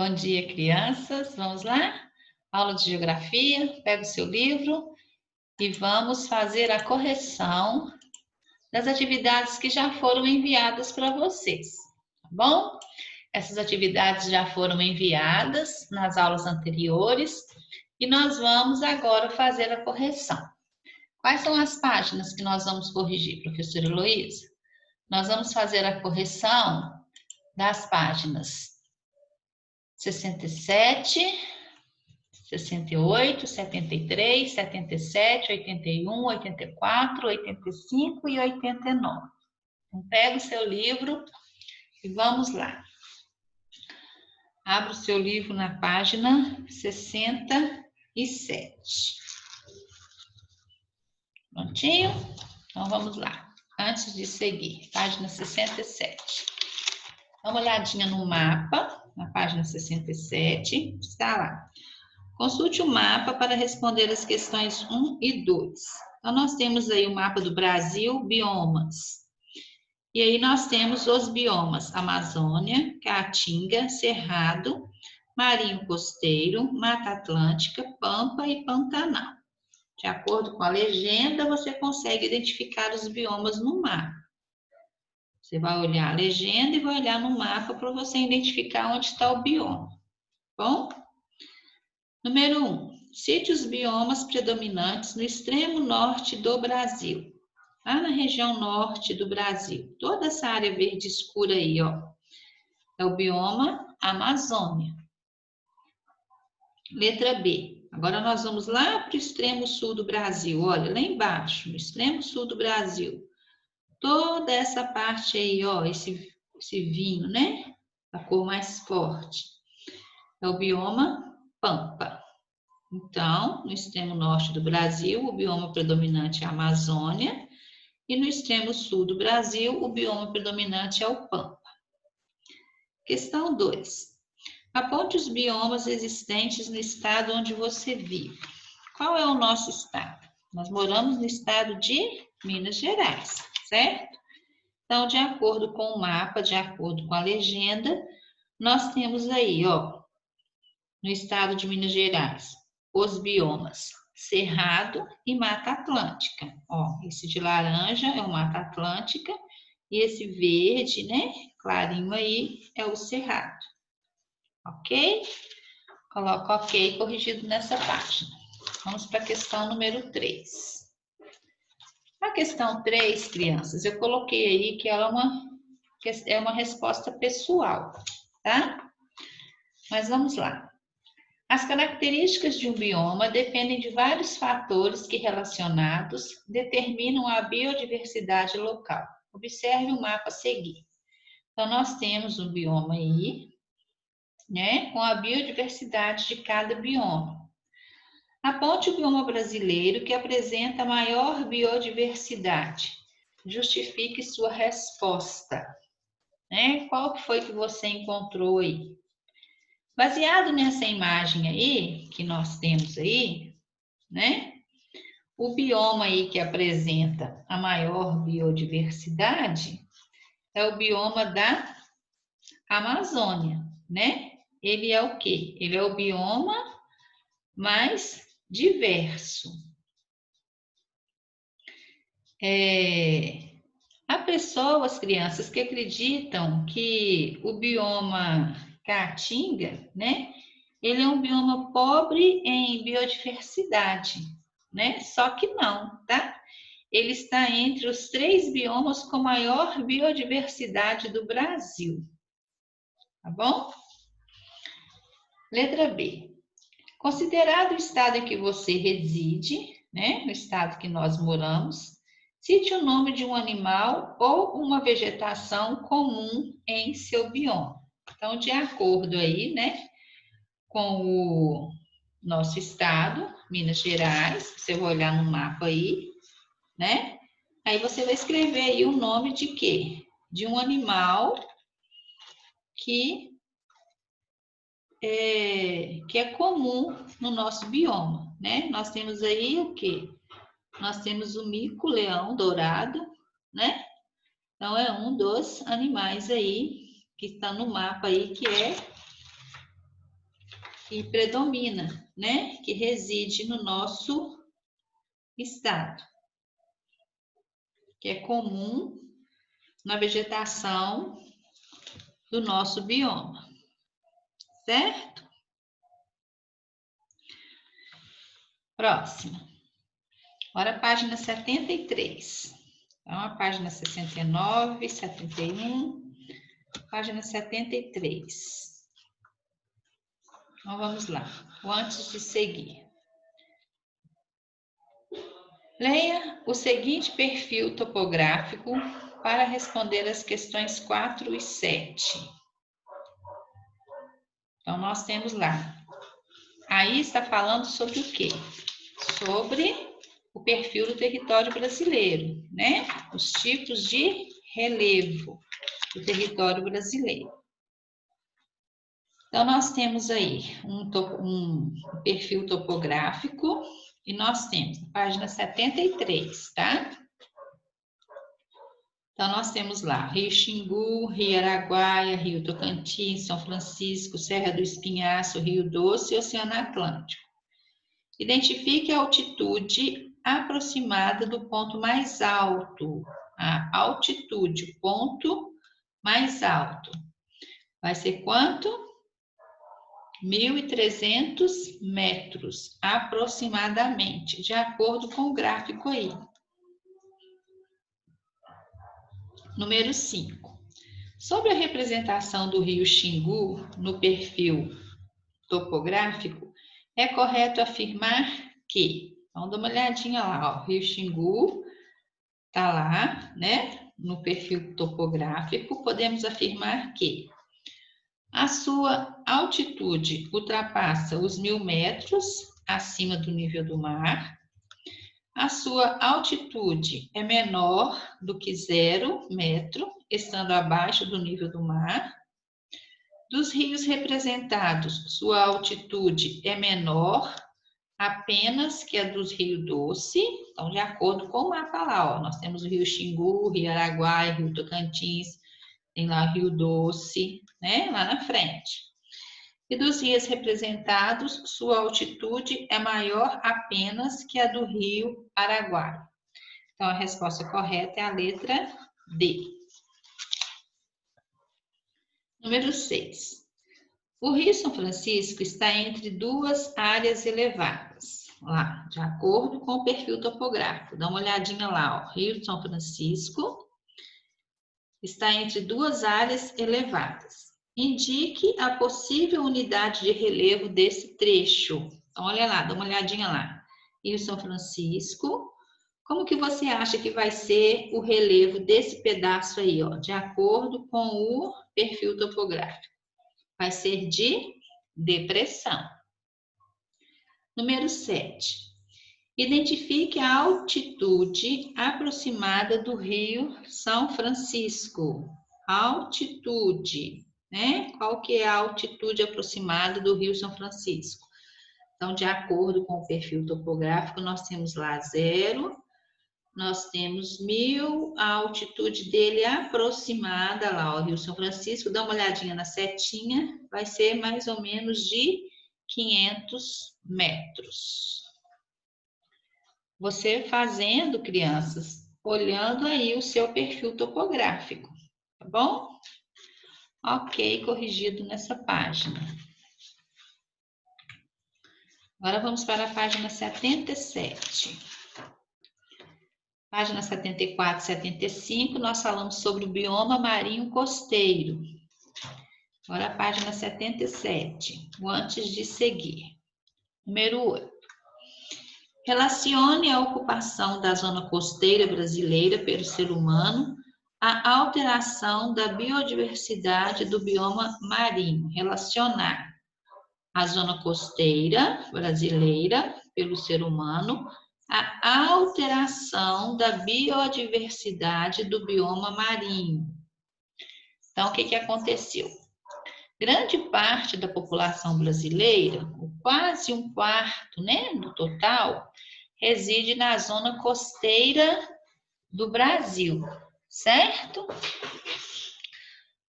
Bom dia, crianças. Vamos lá? Aula de geografia. Pega o seu livro e vamos fazer a correção das atividades que já foram enviadas para vocês, tá bom? Essas atividades já foram enviadas nas aulas anteriores e nós vamos agora fazer a correção. Quais são as páginas que nós vamos corrigir, professora Heloísa? Nós vamos fazer a correção das páginas 67, 68, 73, 77, 81, 84, 85 e 89. Então, pega o seu livro e vamos lá. Abra o seu livro na página 67. Prontinho? Então, vamos lá. Antes de seguir, página 67. Dá uma olhadinha no mapa, na página 67, está lá. Consulte o mapa para responder as questões 1 e 2. Então, nós temos aí o mapa do Brasil, biomas. E aí nós temos os biomas Amazônia, Caatinga, Cerrado, Marinho Costeiro, Mata Atlântica, Pampa e Pantanal. De acordo com a legenda, você consegue identificar os biomas no mapa. Você vai olhar a legenda e vai olhar no mapa para você identificar onde está o bioma. Bom? Número 1. Cite os biomas predominantes no extremo norte do Brasil. Lá na região norte do Brasil. Toda essa área verde escura aí, ó. É o bioma Amazônia. Letra B. Agora nós vamos lá para o extremo sul do Brasil. Olha, lá embaixo, no extremo sul do Brasil. Toda essa parte aí, ó, esse vinho, né? A cor mais forte. É o bioma Pampa. Então, no extremo norte do Brasil, o bioma predominante é a Amazônia. E no extremo sul do Brasil, o bioma predominante é o Pampa. Questão 2. Aponte os biomas existentes no estado onde você vive. Qual é o nosso estado? Nós moramos no estado de Minas Gerais, certo? Então, de acordo com o mapa, de acordo com a legenda, nós temos aí, ó, no estado de Minas Gerais, os biomas Cerrado e Mata Atlântica. Ó, esse de laranja é o Mata Atlântica e esse verde, né, clarinho aí, é o Cerrado. Ok? Coloca ok corrigido nessa página. Vamos para a questão número 3. A questão 3, crianças, eu coloquei aí que ela é uma resposta pessoal, tá? Mas vamos lá. As características de um bioma dependem de vários fatores que, relacionados, determinam a biodiversidade local. Observe o mapa a seguir. Então, nós temos um bioma aí, né, com a biodiversidade de cada bioma. Aponte o bioma brasileiro que apresenta maior biodiversidade. Justifique sua resposta. Né? Qual que foi que você encontrou aí? Baseado nessa imagem aí, que nós temos aí, né? O bioma aí que apresenta a maior biodiversidade é o bioma da Amazônia, né? Ele é o quê? Ele é o bioma mais diverso. Há pessoas, crianças, que acreditam que o bioma Caatinga, né? Ele é um bioma pobre em biodiversidade, né? Só que não, tá? Ele está entre os 3 biomas com maior biodiversidade do Brasil. Tá bom? Letra B. Considerado o estado em que você reside, né? No estado que nós moramos, cite o nome de um animal ou uma vegetação comum em seu bioma. Então, de acordo aí, né? Com o nosso estado, Minas Gerais, você vai olhar no mapa aí, né? Aí você vai escrever aí o nome de quê? De um animal que é comum no nosso bioma, né? Nós temos aí o quê? Nós temos o mico-leão dourado, né? Então, é um dos animais aí que está no mapa aí, que é que predomina, né? Que reside no nosso estado, que é comum na vegetação do nosso bioma, certo? Próxima. Agora a página 73. Então, a página 69, 71, página 73. Então, vamos lá. O antes de seguir. Leia o seguinte perfil topográfico para responder as questões 4 e 7. Então, nós temos lá. Aí está falando sobre o quê? Sobre o perfil do território brasileiro, né? Os tipos de relevo do território brasileiro. Então, nós temos aí um perfil topográfico e nós temos na página 73, tá? Então, nós temos lá Rio Xingu, Rio Araguaia, Rio Tocantins, São Francisco, Serra do Espinhaço, Rio Doce e Oceano Atlântico. Identifique a altitude aproximada do ponto mais alto. A altitude, o ponto mais alto. Vai ser quanto? 1.300 metros, aproximadamente, de acordo com o gráfico aí. Número 5. Sobre a representação do rio Xingu no perfil topográfico, é correto afirmar que, então dá uma olhadinha lá, ó, o rio Xingu está lá, né, no perfil topográfico, podemos afirmar que a sua altitude ultrapassa os 1.000 metros acima do nível do mar. A sua altitude é menor do que 0 metro, estando abaixo do nível do mar. Dos rios representados, sua altitude é menor apenas que a dos Rio Doce. Então, de acordo com o mapa lá, ó, nós temos o Rio Xingu, Rio Araguaia, Rio Tocantins, tem lá o Rio Doce, né, lá na frente. E dos rios representados, sua altitude é maior apenas que a do Rio Araguaia. Então, a resposta correta é a letra D. Número 6. O Rio São Francisco está entre duas áreas elevadas, lá, de acordo com o perfil topográfico. Dá uma olhadinha lá, ó. Rio São Francisco está entre duas áreas elevadas. Indique a possível unidade de relevo desse trecho. Então, olha lá, dá uma olhadinha lá. Rio São Francisco. Como que você acha que vai ser o relevo desse pedaço aí, ó, de acordo com o perfil topográfico? Vai ser de depressão. Número 7. Identifique a altitude aproximada do Rio São Francisco. Altitude, né? Qual que é a altitude aproximada do Rio São Francisco? Então, de acordo com o perfil topográfico, nós temos lá 0, nós temos 1.000, a altitude dele aproximada lá, o Rio São Francisco, dá uma olhadinha na setinha, vai ser mais ou menos de 500 metros. Você fazendo, crianças, olhando aí o seu perfil topográfico, tá bom? Ok, corrigido nessa página. Agora vamos para a página 77. Página 74 e 75, nós falamos sobre o bioma marinho costeiro. Agora a página 77, o antes de seguir. Número 8. Relacione a ocupação da zona costeira brasileira pelo ser humano à alteração da biodiversidade do bioma marinho. Relacionar a zona costeira brasileira pelo ser humano à alteração da biodiversidade do bioma marinho. Então, o que aconteceu? Grande parte da população brasileira, quase 1/4, né, do total, reside na zona costeira do Brasil, certo?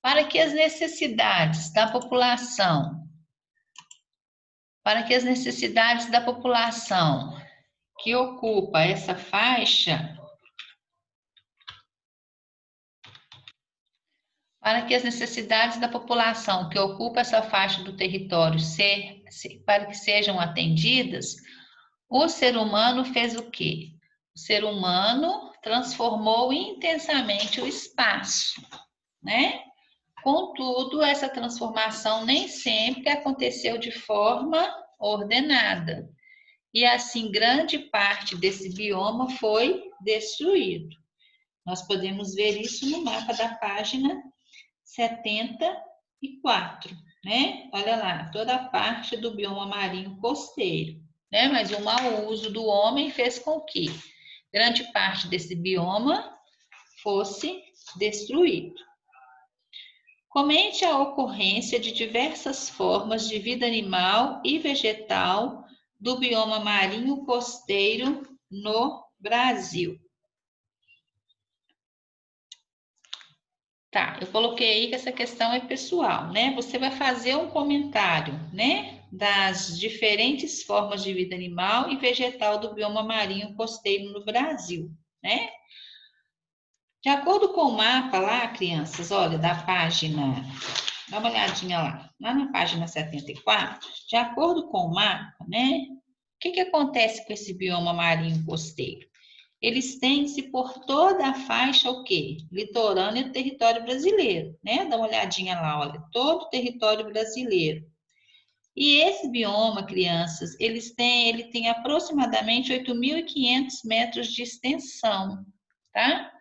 Para que as necessidades da população Para que as necessidades da população que ocupa essa faixa, para que as necessidades da população que ocupa essa faixa do território para que sejam atendidas, o ser humano fez o quê? O ser humano transformou intensamente o espaço, né? Contudo, essa transformação nem sempre aconteceu de forma ordenada. E assim, grande parte desse bioma foi destruído. Nós podemos ver isso no mapa da página 74, né? Olha lá, toda a parte do bioma marinho costeiro, né? Mas o mau uso do homem fez com que grande parte desse bioma fosse destruído. Comente a ocorrência de diversas formas de vida animal e vegetal do bioma marinho costeiro no Brasil. Tá, eu coloquei aí que essa questão é pessoal, né? Você vai fazer um comentário, né? Das diferentes formas de vida animal e vegetal do bioma marinho costeiro no Brasil, né? De acordo com o mapa lá, crianças, olha, da página, dá uma olhadinha lá na página 74, de acordo com o mapa, né? O que acontece com esse bioma marinho costeiro? Ele estende-se por toda a faixa, o quê? Litorânea do território brasileiro, né? Dá uma olhadinha lá, olha, todo o território brasileiro. E esse bioma, crianças, ele tem aproximadamente 8.500 metros de extensão, tá?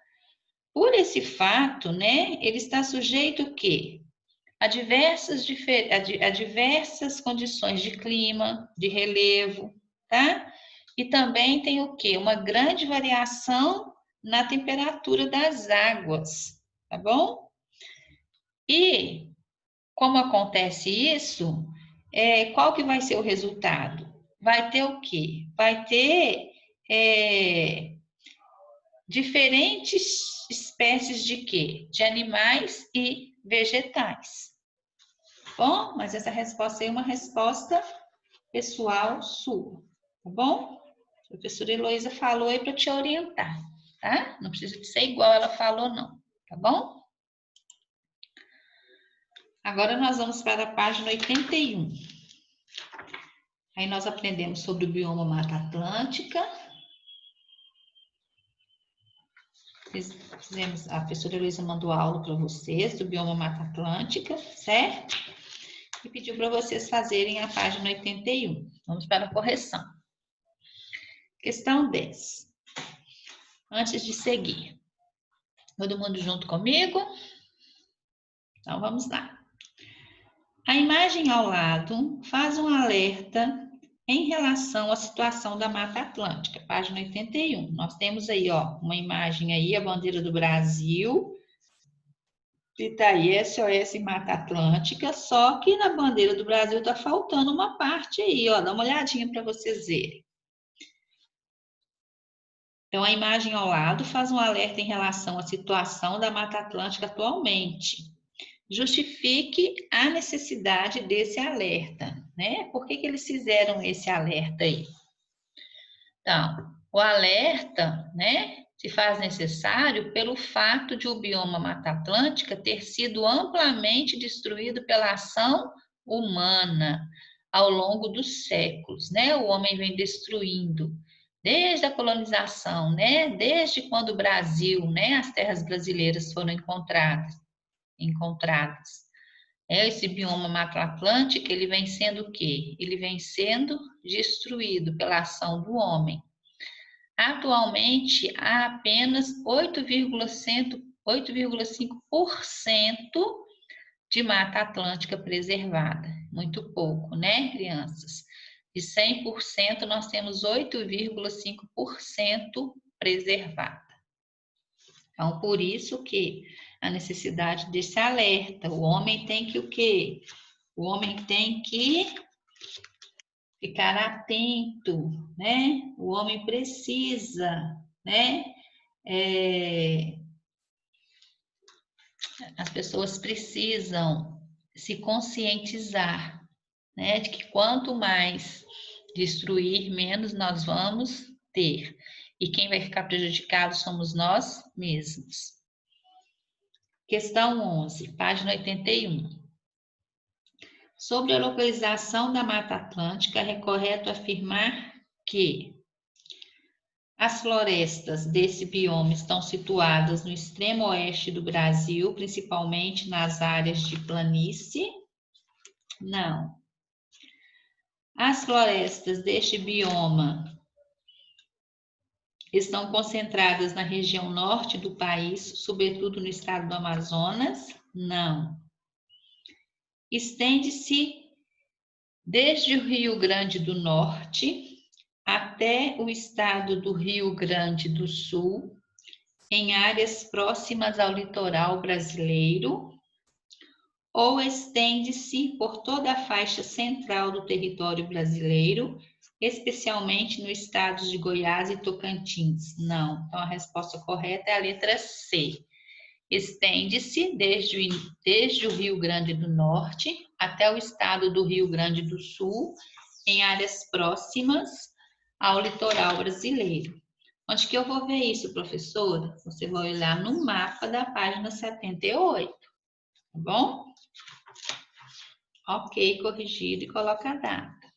Por esse fato, né, ele está sujeito o quê? A diversas condições de clima, de relevo, tá? E também tem o quê? Uma grande variação na temperatura das águas, tá bom? E como acontece isso, qual que vai ser o resultado? Vai ter o quê? Vai ter diferentes espécies de quê? De animais e vegetais. Bom, mas essa resposta aí é uma resposta pessoal sua, tá bom? A professora Heloísa falou aí para te orientar, tá? Não precisa de ser igual ela falou, não, tá bom? Agora nós vamos para a página 81. Aí nós aprendemos sobre o bioma Mata Atlântica. A professora Heloísa mandou aula para vocês do bioma Mata Atlântica, certo? E pediu para vocês fazerem a página 81. Vamos para a correção. Questão 10. Antes de seguir, todo mundo junto comigo? Então vamos lá. A imagem ao lado faz um alerta em relação à situação da Mata Atlântica, página 81. Nós temos aí, ó, uma imagem aí, a bandeira do Brasil, e tá aí SOS Mata Atlântica, só que na bandeira do Brasil tá faltando uma parte aí, ó, dá uma olhadinha para vocês verem. Então, a imagem ao lado faz um alerta em relação à situação da Mata Atlântica atualmente. Justifique a necessidade desse alerta, né? Por que eles fizeram esse alerta aí? Então, o alerta, né, se faz necessário pelo fato de o bioma Mata Atlântica ter sido amplamente destruído pela ação humana ao longo dos séculos, né? O homem vem destruindo desde a colonização, né? Desde quando o Brasil, né, as terras brasileiras foram encontradas. Esse bioma Mata Atlântica, ele vem sendo o quê? Ele vem sendo destruído pela ação do homem. Atualmente, há apenas 8,5% de Mata Atlântica preservada. Muito pouco, né, crianças? De 100%, nós temos 8,5% preservada. Então, por isso que a necessidade desse alerta. O homem tem que o quê? O homem tem que ficar atento, né? O homem precisa, né? As pessoas precisam se conscientizar, né? De que quanto mais destruir, menos nós vamos ter. E quem vai ficar prejudicado somos nós mesmos. Questão 11, página 81. Sobre a localização da Mata Atlântica, é correto afirmar que as florestas desse bioma estão situadas no extremo oeste do Brasil, principalmente nas áreas de planície? Não. As florestas deste bioma estão concentradas na região norte do país, sobretudo no estado do Amazonas? Não. Estende-se desde o Rio Grande do Norte até o estado do Rio Grande do Sul, em áreas próximas ao litoral brasileiro, ou estende-se por toda a faixa central do território brasileiro, especialmente nos estados de Goiás e Tocantins? Não. Então, a resposta correta é a letra C. Estende-se desde o Rio Grande do Norte até o estado do Rio Grande do Sul, em áreas próximas ao litoral brasileiro. Onde que eu vou ver isso, professora? Você vai olhar no mapa da página 78, tá bom? Ok, corrigido, e coloca a data.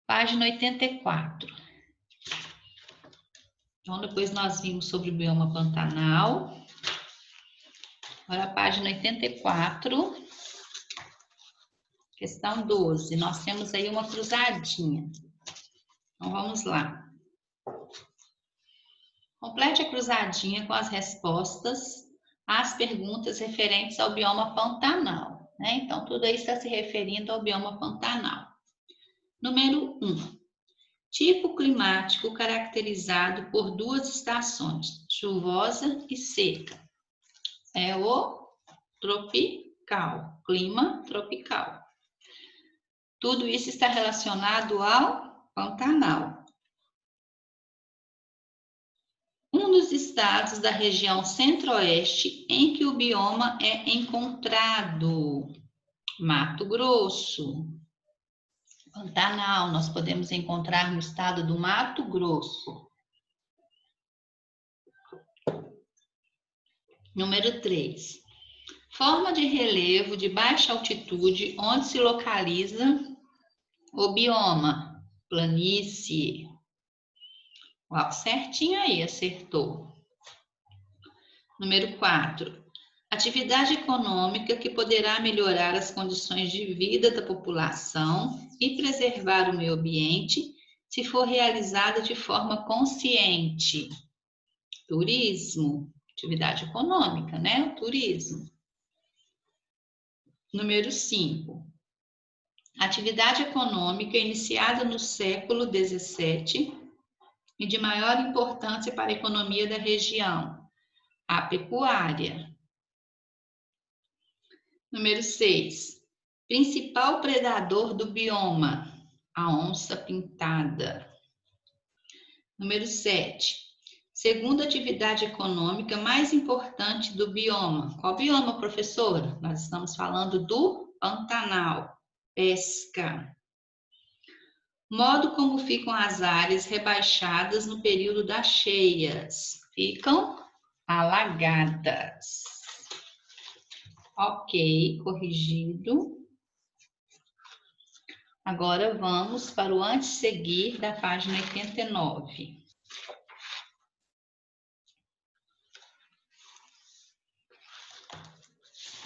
Página 84. Então, depois nós vimos sobre o bioma Pantanal. Agora, a página 84, questão 12. Nós temos aí uma cruzadinha. Então, vamos lá. Complete a cruzadinha com as respostas às perguntas referentes ao bioma Pantanal, né? Então, tudo aí está se referindo ao bioma Pantanal. Número 1. Tipo climático caracterizado por duas estações, chuvosa e seca. É o tropical, clima tropical. Tudo isso está relacionado ao Pantanal. Um dos estados da região centro-oeste em que o bioma é encontrado, Mato Grosso. Pantanal, nós podemos encontrar no estado do Mato Grosso. Número 3. Forma de relevo de baixa altitude onde se localiza o bioma, planície. Uau, certinho aí, acertou. Número 4. Atividade econômica que poderá melhorar as condições de vida da população e preservar o meio ambiente se for realizada de forma consciente. Turismo, atividade econômica, né? O turismo. Número 5. Atividade econômica iniciada no século XVII e de maior importância para a economia da região, a pecuária. Número 6. Principal predador do bioma, a onça-pintada. Número 7. Segunda atividade econômica mais importante do bioma. Qual bioma, professora? Nós estamos falando do Pantanal. Pesca. Modo como ficam as áreas rebaixadas no período das cheias. Ficam alagadas. Ok, corrigido. Agora vamos para o antes seguir da página 89.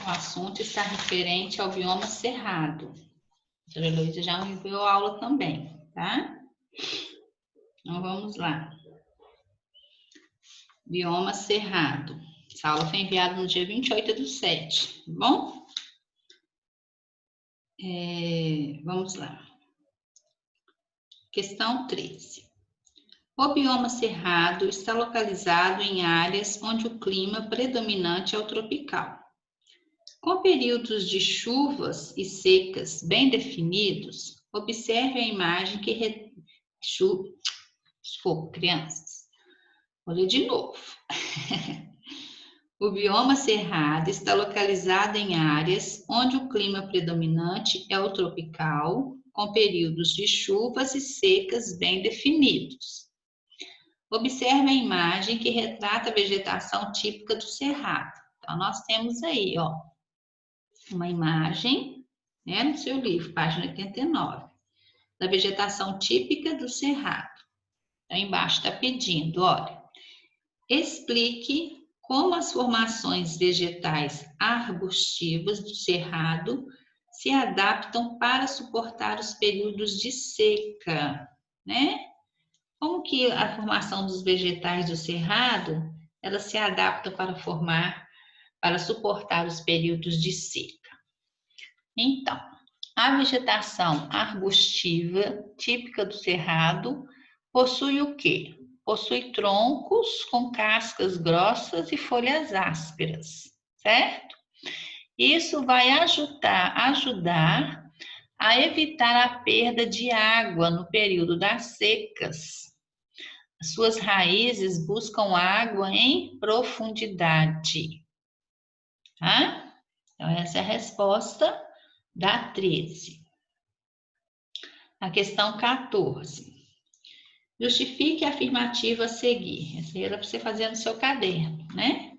O assunto está referente ao bioma cerrado. A doutora Heloísa já enviou a aula também, tá? Então vamos lá. Bioma cerrado. Essa aula foi enviada no dia 28/7, tá bom? Vamos lá. Questão 13. O bioma cerrado está localizado em áreas onde o clima predominante é o tropical. Com períodos de chuvas e secas bem definidos, observe a imagem que... Desculpa, crianças. Vou ler de novo. O bioma cerrado está localizado em áreas onde o clima predominante é o tropical, com períodos de chuvas e secas bem definidos. Observe a imagem que retrata a vegetação típica do cerrado. Então, nós temos aí, ó, uma imagem, né, no seu livro, página 89, da vegetação típica do cerrado. Então, embaixo está pedindo, olha, explique como as formações vegetais arbustivas do cerrado se adaptam para suportar os períodos de seca, né? Como que a formação dos vegetais do cerrado, ela se adapta para suportar os períodos de seca. Então, a vegetação arbustiva típica do cerrado possui o quê? Possui troncos com cascas grossas e folhas ásperas, certo? Isso vai ajudar a evitar a perda de água no período das secas. Suas raízes buscam água em profundidade. Tá? Então, essa é a resposta da 13. A questão 14. Justifique a afirmativa a seguir. Essa era para você fazer no seu caderno, né?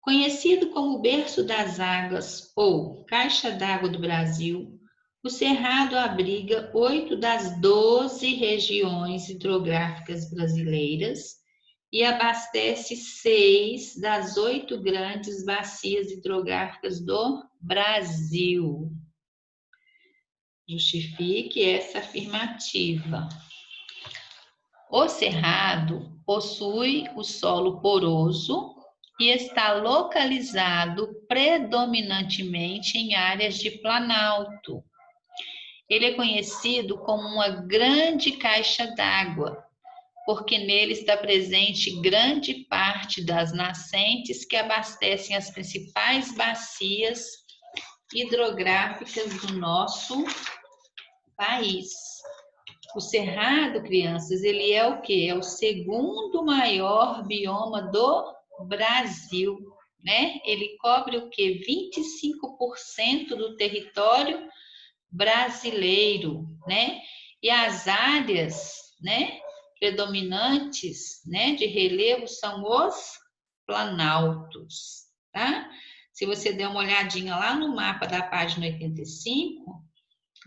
Conhecido como o berço das águas ou caixa d'água do Brasil, o Cerrado abriga 8 das 12 regiões hidrográficas brasileiras e abastece 6 das 8 grandes bacias hidrográficas do Brasil. Justifique essa afirmativa. O Cerrado possui o solo poroso e está localizado predominantemente em áreas de planalto. Ele é conhecido como uma grande caixa d'água, porque nele está presente grande parte das nascentes que abastecem as principais bacias hidrográficas do nosso país. O Cerrado, crianças, ele é o quê? É o segundo maior bioma do Brasil, né? Ele cobre o quê? 25% do território brasileiro, né? E as áreas, né, predominantes, né, de relevo são os planaltos, tá? Se você der uma olhadinha lá no mapa da página 85,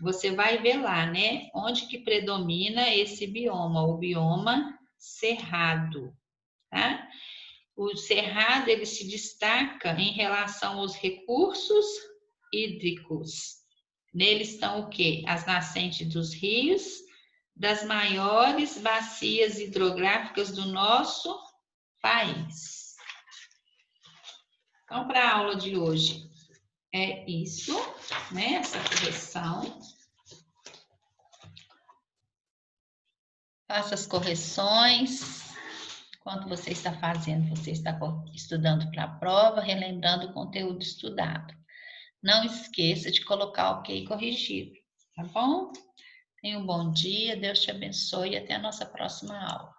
você vai ver lá, né, onde que predomina esse bioma, o bioma cerrado, tá? O cerrado, ele se destaca em relação aos recursos hídricos. Nele estão o quê? As nascentes dos rios, das maiores bacias hidrográficas do nosso país. Então, para a aula de hoje é isso, né? Essa correção. Faça as correções. Enquanto você está fazendo, você está estudando para a prova, relembrando o conteúdo estudado. Não esqueça de colocar ok corrigido, tá bom? Tenha um bom dia, Deus te abençoe e até a nossa próxima aula.